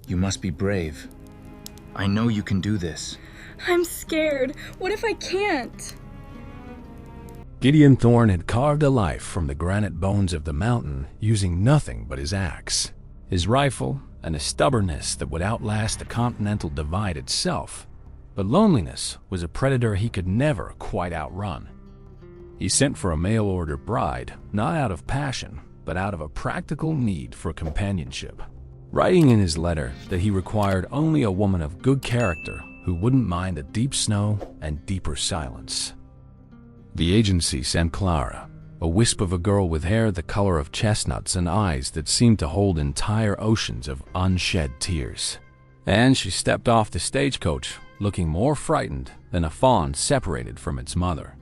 You must be brave. I know you can do this. I'm scared. What if I can't? Gideon Thorne had carved a life from the granite bones of the mountain using nothing but his axe, his rifle, and a stubbornness that would outlast the Continental Divide itself. But loneliness was a predator he could never quite outrun. He sent for a mail-order bride, not out of passion, but out of a practical need for companionship, writing in his letter that he required only a woman of good character who wouldn't mind the deep snow and deeper silence. The agency sent Clara, a wisp of a girl with hair the color of chestnuts and eyes that seemed to hold entire oceans of unshed tears. And she stepped off the stagecoach looking more frightened than a fawn separated from its mother.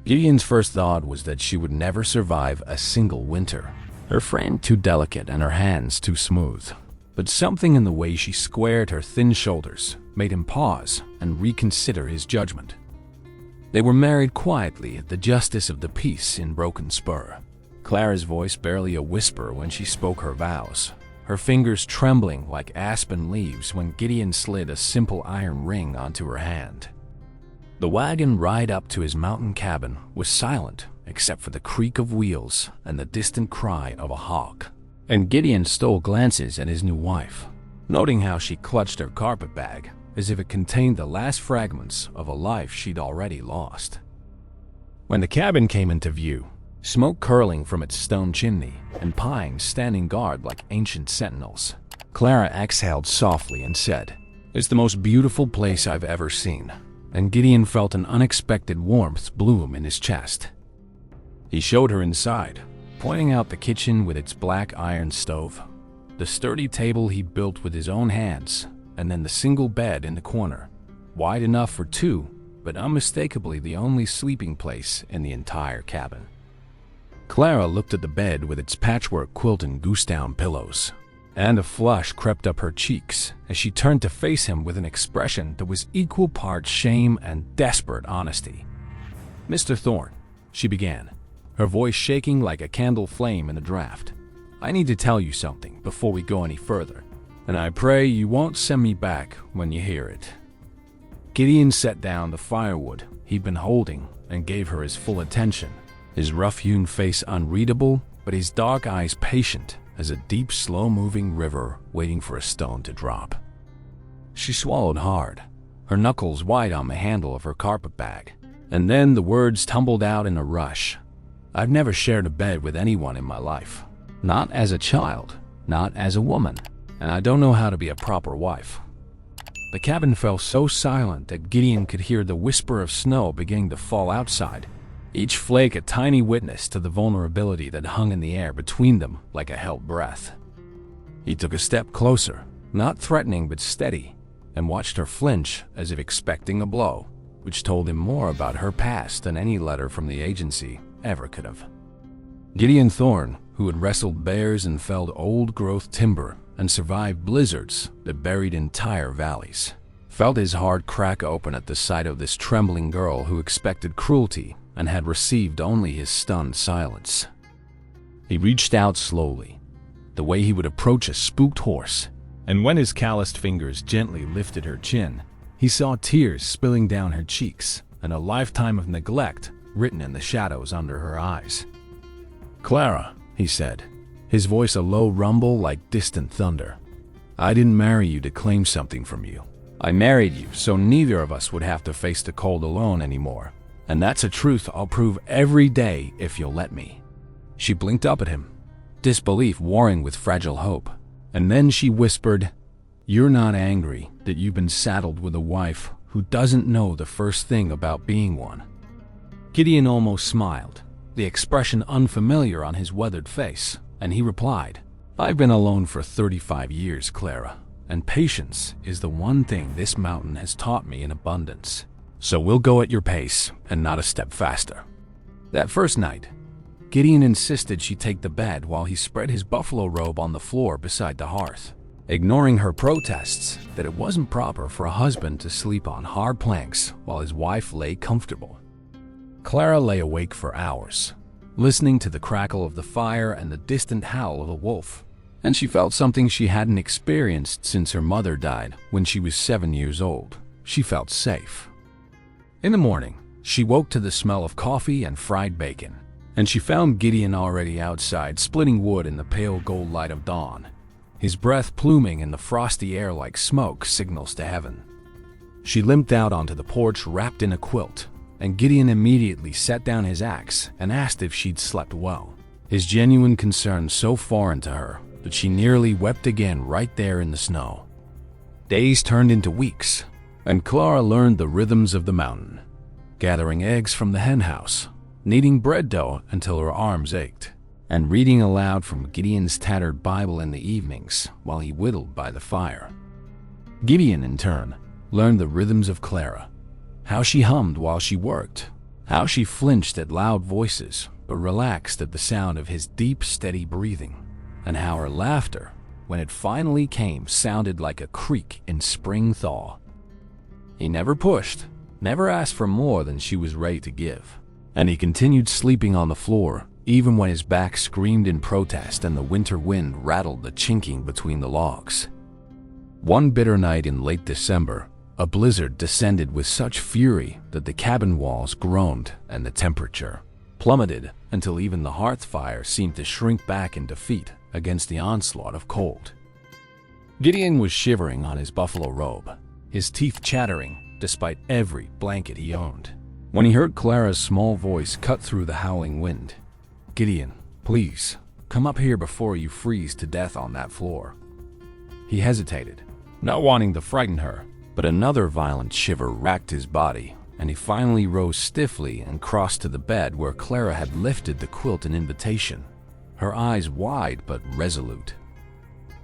Gideon's first thought was that she would never survive a single winter, her frame too delicate and her hands too smooth. But something in the way she squared her thin shoulders made him pause and reconsider his judgment. They were married quietly at the Justice of the Peace in Broken Spur, Clara's voice barely a whisper when she spoke her vows, her fingers trembling like aspen leaves when Gideon slid a simple iron ring onto her hand. The wagon ride up to his mountain cabin was silent except for the creak of wheels and the distant cry of a hawk. And Gideon stole glances at his new wife, noting how she clutched her carpetbag as if it contained the last fragments of a life she'd already lost. When the cabin came into view, smoke curling from its stone chimney and pines standing guard like ancient sentinels, Clara exhaled softly and said, "It's the most beautiful place I've ever seen," and Gideon felt an unexpected warmth bloom in his chest. He showed her inside, pointing out the kitchen with its black iron stove, the sturdy table he built with his own hands, and then the single bed in the corner, wide enough for two, but unmistakably the only sleeping place in the entire cabin. Clara looked at the bed with its patchwork quilt and goose-down pillows, and a flush crept up her cheeks as she turned to face him with an expression that was equal parts shame and desperate honesty. "Mr. Thorne," she began, her voice shaking like a candle flame in a draft, "I need to tell you something before we go any further, and I pray you won't send me back when you hear it." Gideon set down the firewood he'd been holding and gave her his full attention, his rough-hewn face unreadable, but his dark eyes patient as a deep, slow-moving river waiting for a stone to drop. She swallowed hard, her knuckles white on the handle of her carpetbag, and then the words tumbled out in a rush. "I've never shared a bed with anyone in my life. Not as a child, not as a woman, and I don't know how to be a proper wife." The cabin fell so silent that Gideon could hear the whisper of snow beginning to fall outside, each flake a tiny witness to the vulnerability that hung in the air between them like a held breath. He took a step closer, not threatening but steady, and watched her flinch as if expecting a blow, which told him more about her past than any letter from the agency ever could have. Gideon Thorne, who had wrestled bears and felled old-growth timber and survived blizzards that buried entire valleys, felt his heart crack open at the sight of this trembling girl who expected cruelty and had received only his stunned silence. He reached out slowly, the way he would approach a spooked horse, and when his calloused fingers gently lifted her chin, he saw tears spilling down her cheeks and a lifetime of neglect written in the shadows under her eyes. "Clara," he said, his voice a low rumble like distant thunder, "I didn't marry you to claim something from you. I married you so neither of us would have to face the cold alone anymore, and that's a truth I'll prove every day if you'll let me." She blinked up at him, disbelief warring with fragile hope, and then she whispered, "You're not angry that you've been saddled with a wife who doesn't know the first thing about being one?" Gideon almost smiled, the expression unfamiliar on his weathered face, and he replied, "I've been alone for 35 years, Clara, and patience is the one thing this mountain has taught me in abundance. So we'll go at your pace and not a step faster." That first night, Gideon insisted she take the bed while he spread his buffalo robe on the floor beside the hearth, ignoring her protests that it wasn't proper for a husband to sleep on hard planks while his wife lay comfortable. Clara lay awake for hours, listening to the crackle of the fire and the distant howl of a wolf, and she felt something she hadn't experienced since her mother died when she was 7 years old. She felt safe. In the morning, she woke to the smell of coffee and fried bacon, and she found Gideon already outside splitting wood in the pale gold light of dawn. His breath pluming in the frosty air like smoke signals to heaven. She limped out onto the porch wrapped in a quilt, and Gideon immediately set down his axe and asked if she'd slept well. His genuine concern so foreign to her that she nearly wept again right there in the snow. Days turned into weeks, and Clara learned the rhythms of the mountain, gathering eggs from the henhouse, kneading bread dough until her arms ached, and reading aloud from Gideon's tattered Bible in the evenings while he whittled by the fire. Gideon, in turn, learned the rhythms of Clara, how she hummed while she worked, how she flinched at loud voices but relaxed at the sound of his deep, steady breathing, and how her laughter, when it finally came, sounded like a creak in spring thaw. He never pushed, never asked for more than she was ready to give, and he continued sleeping on the floor even when his back screamed in protest and the winter wind rattled the chinking between the logs. One bitter night in late December, a blizzard descended with such fury that the cabin walls groaned and the temperature plummeted until even the hearth fire seemed to shrink back in defeat against the onslaught of cold. Gideon was shivering on his buffalo robe, his teeth chattering despite every blanket he owned, when he heard Clara's small voice cut through the howling wind. "Gideon, please, come up here before you freeze to death on that floor." He hesitated, not wanting to frighten her, but another violent shiver racked his body, and he finally rose stiffly and crossed to the bed where Clara had lifted the quilt in invitation, her eyes wide but resolute.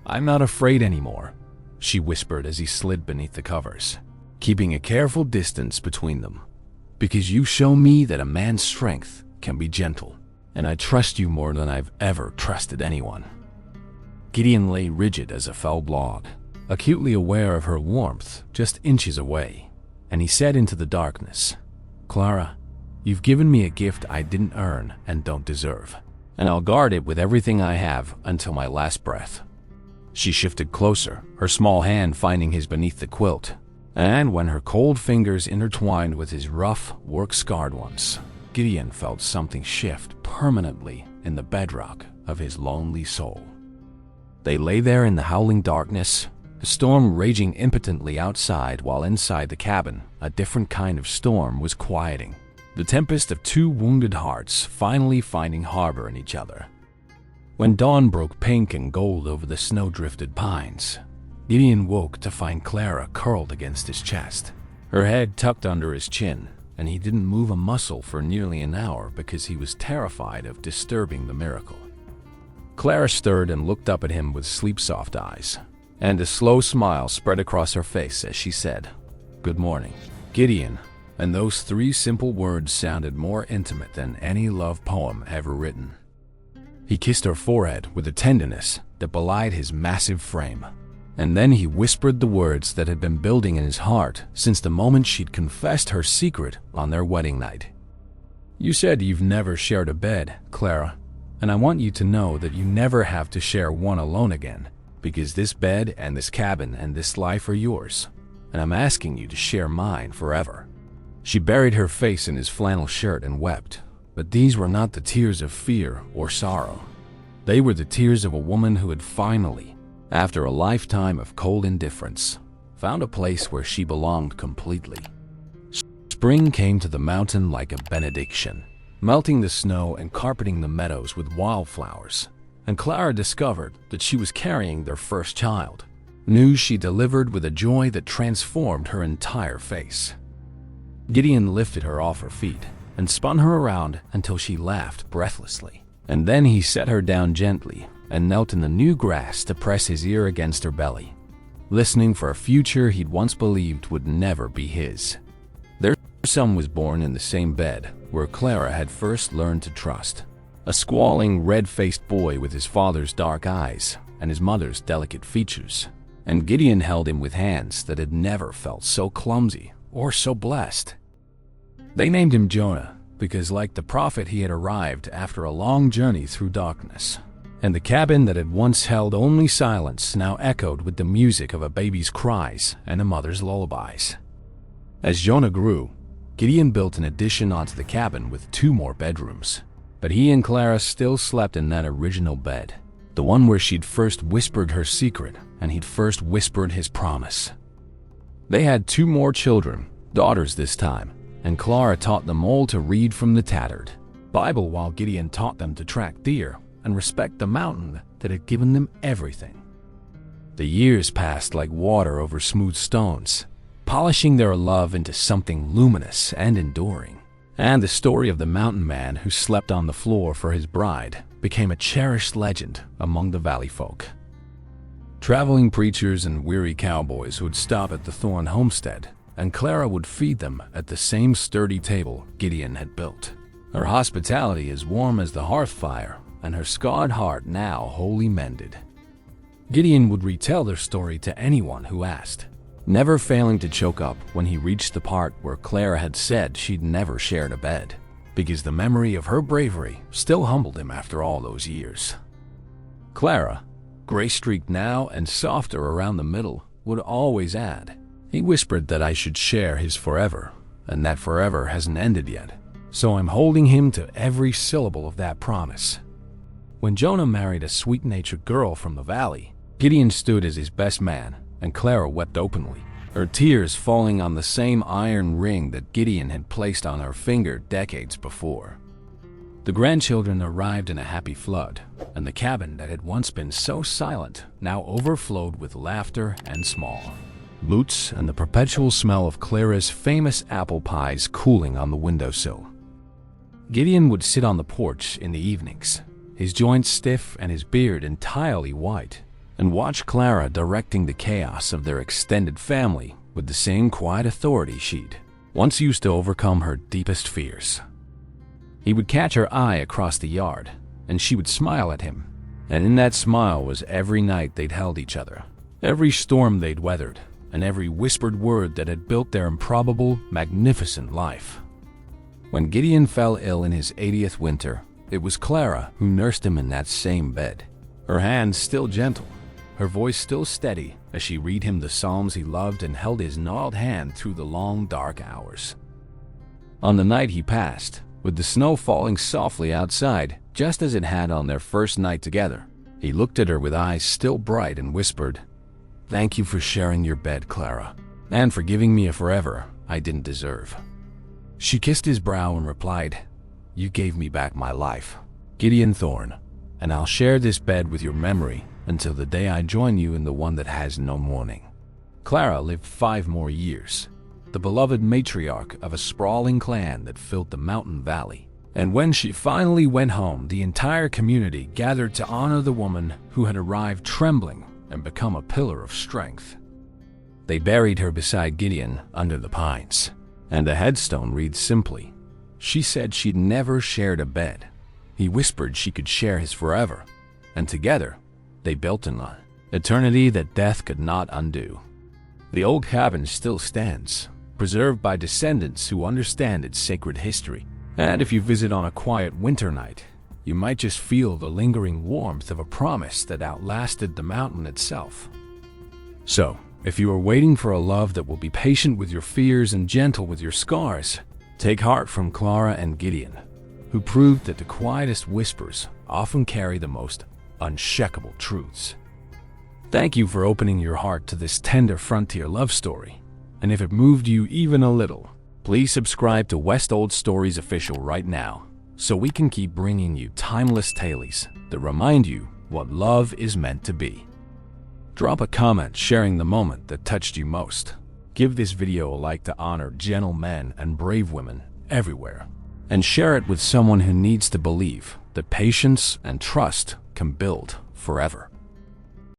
"I'm not afraid anymore," she whispered as he slid beneath the covers, keeping a careful distance between them, "because you show me that a man's strength can be gentle, and I trust you more than I've ever trusted anyone." Gideon lay rigid as a felled log, acutely aware of her warmth just inches away, and he said into the darkness, "Clara, you've given me a gift I didn't earn and don't deserve, and I'll guard it with everything I have until my last breath." She shifted closer, her small hand finding his beneath the quilt, and when her cold fingers intertwined with his rough, work-scarred ones, Gideon felt something shift permanently in the bedrock of his lonely soul. They lay there in the howling darkness, the storm raging impotently outside while inside the cabin, a different kind of storm was quieting, the tempest of two wounded hearts finally finding harbor in each other. When dawn broke pink and gold over the snow-drifted pines, Gideon woke to find Clara curled against his chest, her head tucked under his chin, and he didn't move a muscle for nearly an hour because he was terrified of disturbing the miracle. Clara stirred and looked up at him with sleep-soft eyes, and a slow smile spread across her face as she said, "Good morning, Gideon," and those three simple words sounded more intimate than any love poem ever written. He kissed her forehead with a tenderness that belied his massive frame, and then he whispered the words that had been building in his heart since the moment she'd confessed her secret on their wedding night. "You said you've never shared a bed, Clara, and I want you to know that you never have to share one alone again, because this bed and this cabin and this life are yours, and I'm asking you to share mine forever." She buried her face in his flannel shirt and wept, but these were not the tears of fear or sorrow. They were the tears of a woman who had finally, after a lifetime of cold indifference, found a place where she belonged completely. Spring came to the mountain like a benediction, melting the snow and carpeting the meadows with wildflowers, and Clara discovered that she was carrying their first child, news she delivered with a joy that transformed her entire face. Gideon lifted her off her feet and spun her around until she laughed breathlessly, and then he set her down gently and knelt in the new grass to press his ear against her belly, listening for a future he'd once believed would never be his. Their son was born in the same bed where Clara had first learned to trust, a squalling, red-faced boy with his father's dark eyes and his mother's delicate features, and Gideon held him with hands that had never felt so clumsy or so blessed. They named him Jonah because, like the prophet, he had arrived after a long journey through darkness, and the cabin that had once held only silence now echoed with the music of a baby's cries and a mother's lullabies. As Jonah grew, Gideon built an addition onto the cabin with 2 more bedrooms, but he and Clara still slept in that original bed, the one where she'd first whispered her secret and he'd first whispered his promise. They had 2 more children, daughters this time, and Clara taught them all to read from the tattered Bible while Gideon taught them to track deer and respect the mountain that had given them everything. The years passed like water over smooth stones, polishing their love into something luminous and enduring. And the story of the mountain man who slept on the floor for his bride became a cherished legend among the valley folk. Traveling preachers and weary cowboys would stop at the Thorne homestead, and Clara would feed them at the same sturdy table Gideon had built. Her hospitality as warm as the hearth fire, and her scarred heart now wholly mended. Gideon would retell their story to anyone who asked, never failing to choke up when he reached the part where Clara had said she'd never shared a bed, because the memory of her bravery still humbled him after all those years. Clara, gray-streaked now and softer around the middle, would always add, he whispered that I should share his forever, and that forever hasn't ended yet, so I'm holding him to every syllable of that promise. When Jonah married a sweet-natured girl from the valley, Gideon stood as his best man, and Clara wept openly, her tears falling on the same iron ring that Gideon had placed on her finger decades before. The grandchildren arrived in a happy flood, and the cabin that had once been so silent now overflowed with laughter and small boots and the perpetual smell of Clara's famous apple pies cooling on the windowsill. Gideon would sit on the porch in the evenings, his joints stiff and his beard entirely white, and watch Clara directing the chaos of their extended family with the same quiet authority she'd once used to overcome her deepest fears. He would catch her eye across the yard, and she would smile at him, and in that smile was every night they'd held each other, every storm they'd weathered, and every whispered word that had built their improbable, magnificent life. When Gideon fell ill in his 80th winter, it was Clara who nursed him in that same bed, her hands still gentle, her voice still steady as she read him the psalms he loved and held his gnarled hand through the long, dark hours. On the night he passed, with the snow falling softly outside, just as it had on their first night together, he looked at her with eyes still bright and whispered, "Thank you for sharing your bed, Clara, and for giving me a forever I didn't deserve." She kissed his brow and replied, "You gave me back my life, Gideon Thorne, and I'll share this bed with your memory until the day I join you in the one that has no morning." Clara lived 5 more years, the beloved matriarch of a sprawling clan that filled the mountain valley. And when she finally went home, the entire community gathered to honor the woman who had arrived trembling and become a pillar of strength. They buried her beside Gideon under the pines, and the headstone reads simply, "She said she'd never shared a bed. He whispered she could share his forever, and together they built an eternity that death could not undo." The old cabin still stands, preserved by descendants who understand its sacred history. And if you visit on a quiet winter night, you might just feel the lingering warmth of a promise that outlasted the mountain itself. So, if you are waiting for a love that will be patient with your fears and gentle with your scars, take heart from Clara and Gideon, who proved that the quietest whispers often carry the most unshakable truths. Thank you for opening your heart to this tender frontier love story. And if it moved you even a little, please subscribe to West Old Stories Official right now, so we can keep bringing you timeless tales that remind you what love is meant to be. Drop a comment sharing the moment that touched you most. Give this video a like to honor gentle men and brave women everywhere. And share it with someone who needs to believe that patience and trust can build forever.